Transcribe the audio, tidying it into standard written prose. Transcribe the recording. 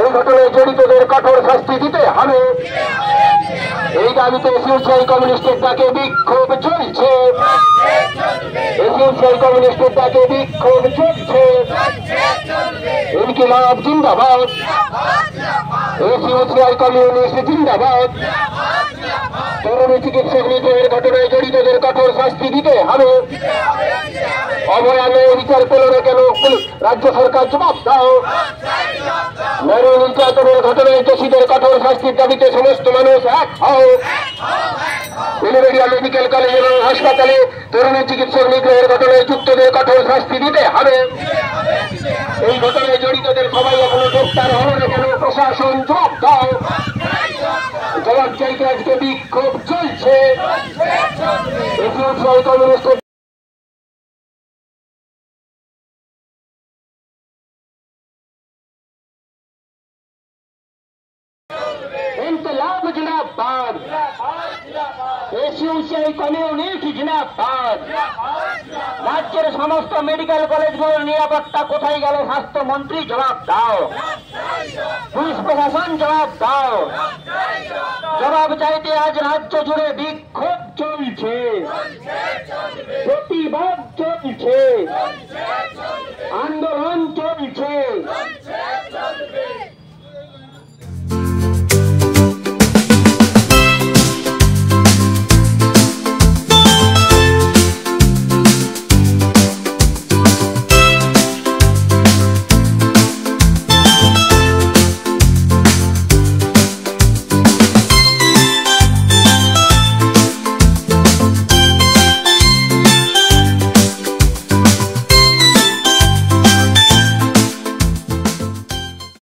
এই ঘটনায় জড়িতদের কঠোর শাস্তি দিতে হবে। এই দাবিতে এসইউসিআই কমিউনিস্টের ডাকে বিক্ষোভ চলছে। এসইউসিআই কমিউনিস্টের ডাকে বিক্ষোভ চলছে। ইনকিলাব জিন্দাবাদ। এসইউসিআই কমিউনিস্ট জিন্দাবাদ। তরুণী চিকিৎসক নিগ্রহের ঘটনায় জড়িতদের কঠোর শাস্তি দিতে হবে। অভয়ানে বিচার পেল না কেন রাজ্য সরকার? জবাব দাও। নারী নির্যাতনের ঘটনায় দোষীদের কঠোর শাস্তির দাবিতে সমস্ত মানুষ এক হও। উলুবেড়িয়া মেডিকেল কলেজ এবং হাসপাতালে তরুণী চিকিৎসক নিগ্রহের ঘটনায় যুক্তদের কঠোর শাস্তি দিতে হবে। এই ঘটনায় জড়িতদের সবাই এখনো গ্রেফতার হলো না কেন? প্রশাসন জবাব দাও। জবাব চাইতে আজকে বিক্ষোভ চলছে। এসইউসিআই কমিউনিস্ট ইনকিলাব জিন্দাবাদ। এসইউসিআই কমিউনিস্ট জিন্দাবাদ। রাজ্যের সমস্ত মেডিকেল কলেজগুলোর নিরাপত্তা কোথায় গেল? স্বাস্থ্যমন্ত্রী জবাব দাও। পুলিশ প্রশাসন জবাব দাও। জবাব চাইতে আজ রাজ্য জুড়ে বিক্ষোভ চলছে, প্রতিবাদ চলছে, আন্দোলন চলছে।